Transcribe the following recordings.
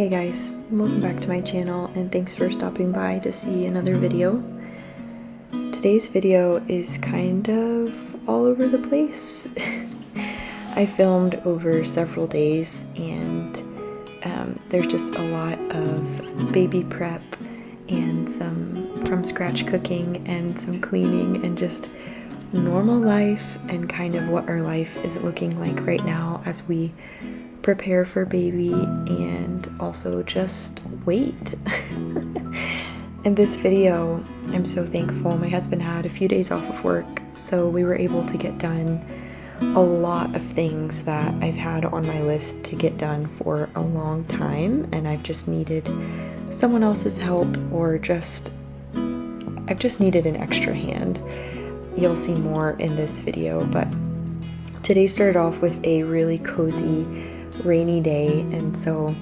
Hey guys, welcome back to my channel and thanks for stopping by to see another video. Today's video is kind of all over the place. I filmed over several days and there's just a lot of baby prep and some from scratch cooking and some cleaning and just normal life and kind of what our life is looking like right now as we prepare for baby and also just wait. In this video, I'm so thankful. My husband had a few days off of work, so we were able to get done a lot of things that I've had on my list to get done for a long time, and I've just needed someone else's help or I've just needed an extra hand. You'll see more in this video, but today started off with a really cozy rainy day, and so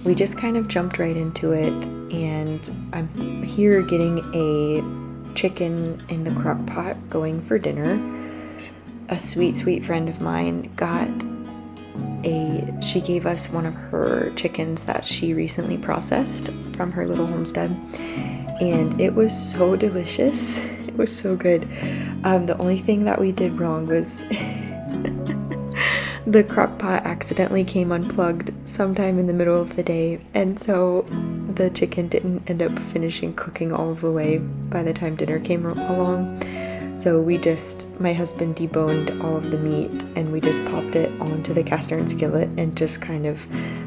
we just kind of jumped right into it. And I'm here getting a chicken in the crock pot going for dinner. A sweet friend of mine she gave us one of her chickens that she recently processed from her little homestead, and it was so delicious. It was so good. The only thing that we did wrong was the crock pot accidentally came unplugged sometime in the middle of the day, and so the chicken didn't end up finishing cooking all of the way by the time dinner came along. So my husband deboned all of the meat and we just popped it onto the cast iron skillet and just kind of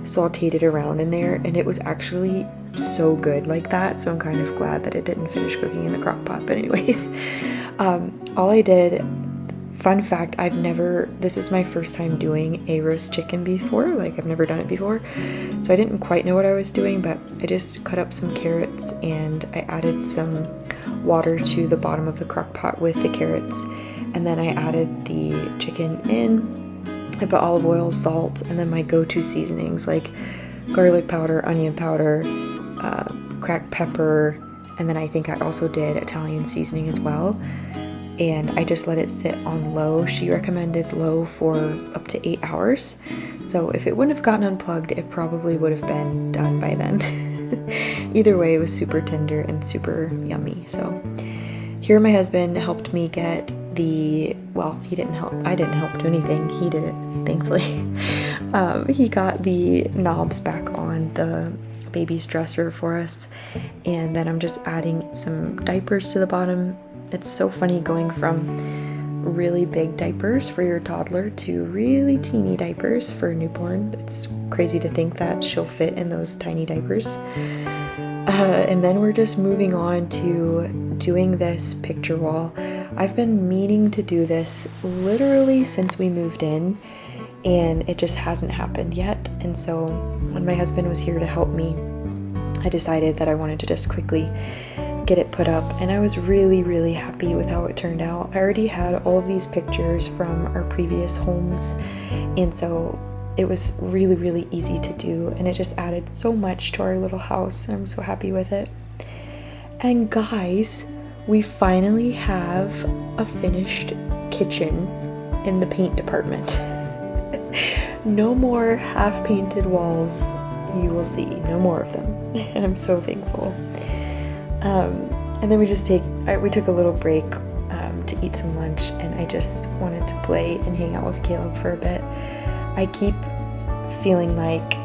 sauteed it around in there, and it was actually so good like that. So I'm kind of glad that it didn't finish cooking in the crock pot. But anyways, all I did, fun fact, this is my first time doing a roast chicken before. Like, I've never done it before, so I didn't quite know what I was doing, but I just cut up some carrots and I added some water to the bottom of the crock pot with the carrots, and then I added the chicken in. I put olive oil, salt, and then my go-to seasonings like garlic powder, onion powder, cracked pepper, and then I think I also did Italian seasoning as well. And I just let it sit on low. She recommended low for up to 8 hours. So if it wouldn't have gotten unplugged, it probably would have been done by then. Either way, it was super tender and super yummy. So here my husband helped me get he didn't help. I didn't help do anything. He did it, thankfully. He got the knobs back on the baby's dresser for us. And then I'm just adding some diapers to the bottom. It's so funny going from really big diapers for your toddler to really teeny diapers for a newborn. It's crazy to think that she'll fit in those tiny diapers. And then we're just moving on to doing this picture wall. I've been meaning to do this literally since we moved in, and it just hasn't happened yet. And so when my husband was here to help me, I decided that I wanted to just quickly get it put up, and I was really happy with how it turned out. I already had all of these pictures from our previous homes, and so it was really easy to do, and it just added so much to our little house, and I'm so happy with it. And guys, we finally have a finished kitchen in the paint department. No more half painted walls. You will see no more of them. And I'm so thankful. And then we took a little break to eat some lunch, and I just wanted to play and hang out with Caleb for a bit. I keep feeling like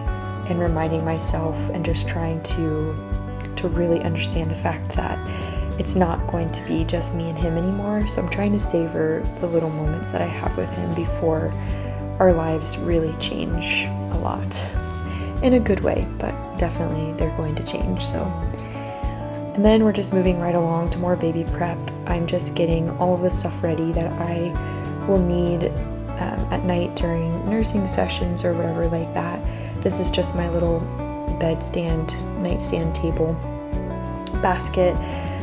and reminding myself and just trying to really understand the fact that it's not going to be just me and him anymore. So I'm trying to savor the little moments that I have with him before our lives really change a lot. In a good way, but definitely they're going to change. So. And then we're just moving right along to more baby prep. I'm just getting all of the stuff ready that I will need at night during nursing sessions or whatever like that. This is just my little nightstand table basket.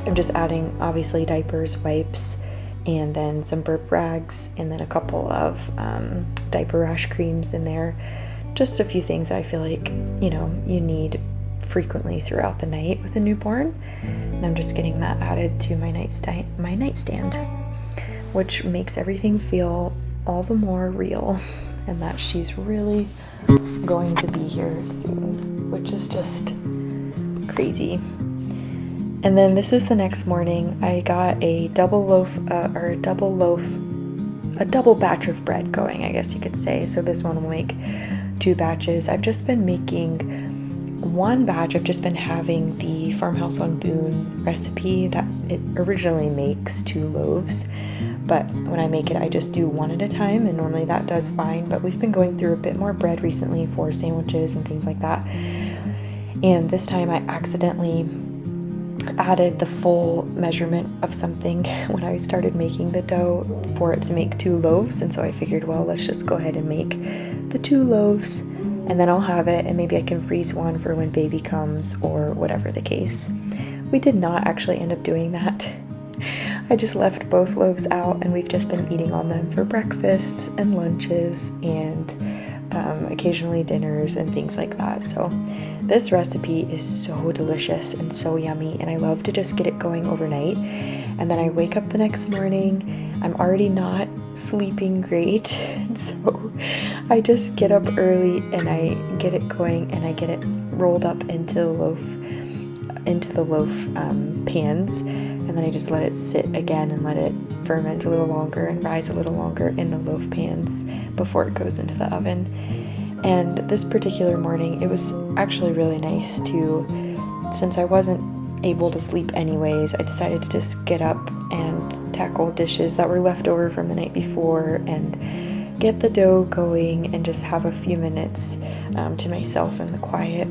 I'm just adding obviously diapers, wipes, and then some burp rags, and then a couple of diaper rash creams in there. Just a few things I feel like, you need frequently throughout the night with a newborn. And I'm just getting that added to my nightstand, which makes everything feel all the more real, and that she's really going to be here soon which is just crazy. And then this is the next morning. I got a double batch of bread going, I guess you could say. So this one will make 2 batches. I've just been making 1 batch. I've just been having the Farmhouse on Boone recipe that it originally makes 2 loaves. But when I make it, I just do 1 at a time, and normally that does fine. But we've been going through a bit more bread recently for sandwiches and things like that. And this time I accidentally added the full measurement of something when I started making the dough for it to make 2 loaves. And so I figured, well, let's just go ahead and make the 2 loaves, and then I'll have it, and maybe I can freeze 1 for when baby comes or whatever the case. We did not actually end up doing that. I just left both loaves out, and we've just been eating on them for breakfasts and lunches and occasionally dinners and things like that. So this recipe is so delicious and so yummy, and I love to just get it going overnight. And then I wake up the next morning, I'm already not sleeping great, so I just get up early and I get it going, and I get it rolled up into the loaf pans, and then I just let it sit again and let it ferment a little longer and rise a little longer in the loaf pans before it goes into the oven. And this particular morning, it was actually really nice to, since I wasn't able to sleep anyways, I decided to just get up and tackle dishes that were left over from the night before and get the dough going and just have a few minutes to myself in the quiet.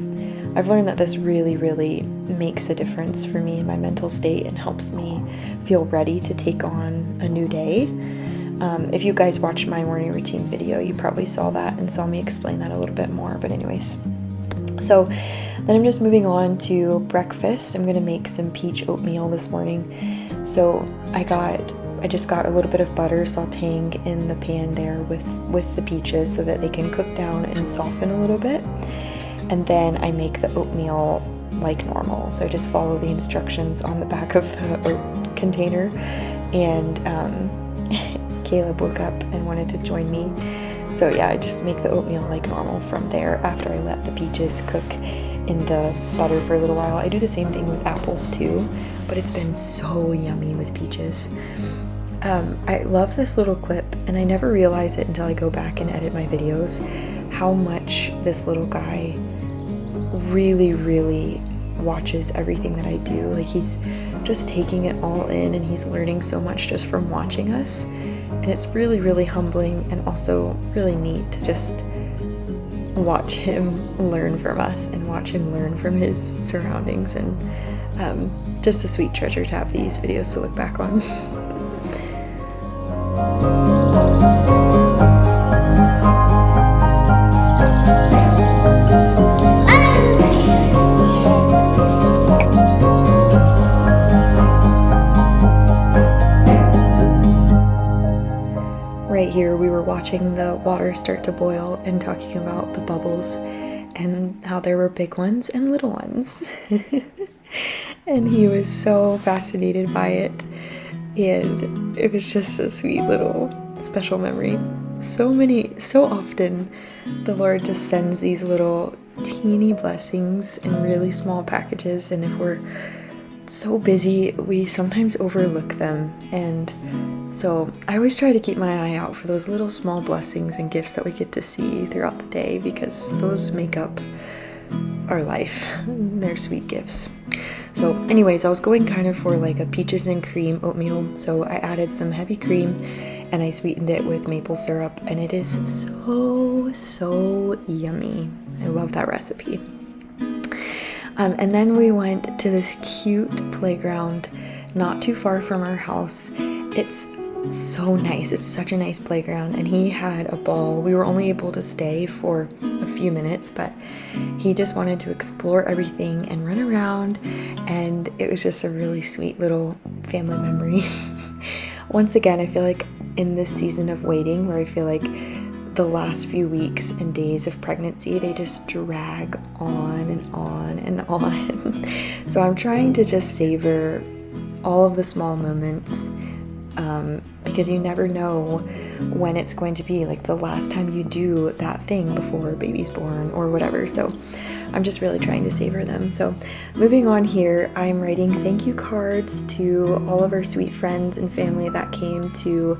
I've learned that this really, really makes a difference for me in my mental state and helps me feel ready to take on a new day. If you guys watched my morning routine video, you probably saw that and saw me explain that a little bit more, but anyways. So then I'm just moving on to breakfast. I'm going to make some peach oatmeal this morning. So I just got a little bit of butter sauteing in the pan there with the peaches so that they can cook down and soften a little bit. And then I make the oatmeal like normal. So I just follow the instructions on the back of the oat container. And Caleb woke up and wanted to join me. So yeah, I just make the oatmeal like normal from there after I let the peaches cook in the butter for a little while. I do the same thing with apples too, but it's been so yummy with peaches. I love this little clip, and I never realize it until I go back and edit my videos, how much this little guy really, really watches everything that I do. Like, he's just taking it all in, and he's learning so much just from watching us. And it's really, really humbling and also really neat to just watch him learn from us and watch him learn from his surroundings. And just a sweet treasure to have these videos to look back on. Right here, we were watching the water start to boil and talking about the bubbles and how there were big ones and little ones. And he was so fascinated by it, and it was just a sweet little special memory. So often the Lord just sends these little teeny blessings in really small packages, and if we're so busy, we sometimes overlook them. And so I always try to keep my eye out for those little small blessings and gifts that we get to see throughout the day, because those make up our life. They're sweet gifts. So anyways, I was going kind of for like a peaches and cream oatmeal, so I added some heavy cream and I sweetened it with maple syrup, and it is so yummy. I love that recipe. And then we went to this cute playground not too far from our house. It's so nice. It's such a nice playground, and he had a ball. We were only able to stay for a few minutes, but he just wanted to explore everything and run around, and it was just a really sweet little family memory. Once again, I feel like in this season of waiting, where I feel like the last few weeks and days of pregnancy, they just drag on and on and on. So I'm trying to just savor all of the small moments, because you never know when it's going to be like the last time you do that thing before baby's born or whatever. So I'm just really trying to savor them. So moving on here, I'm writing thank you cards to all of our sweet friends and family that came to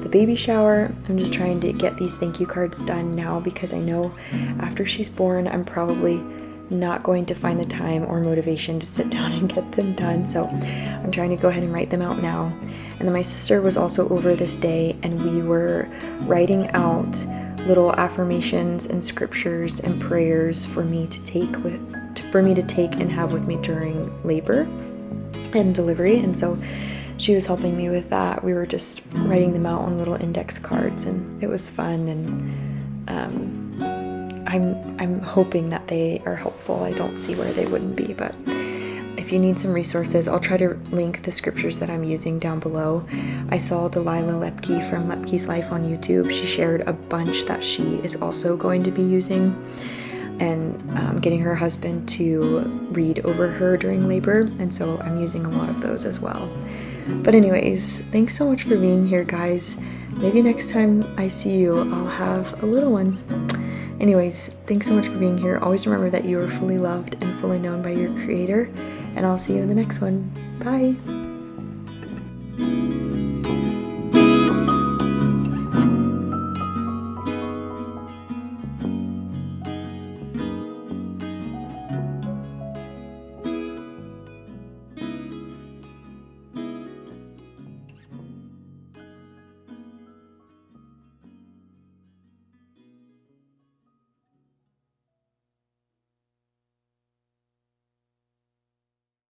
the baby shower. I'm just trying to get these thank you cards done now because I know after she's born, I'm probably not going to find the time or motivation to sit down and get them done. So I'm trying to go ahead and write them out now. And then my sister was also over this day, and we were writing out little affirmations and scriptures and prayers for me to take and have with me during labor and delivery. And so she was helping me with that. We were just writing them out on little index cards, and it was fun. And I'm hoping that they are helpful. I don't see where they wouldn't be, but if you need some resources, I'll try to link the scriptures that I'm using down below. I saw Delilah Lepke from Lepke's Life on YouTube. She shared a bunch that she is also going to be using and getting her husband to read over her during labor. And so I'm using a lot of those as well. But anyways, thanks so much for being here, guys. Maybe next time I see you, I'll have a little one. Anyways, thanks so much for being here. Always remember that you are fully loved and fully known by your Creator, and I'll see you in the next one. Bye!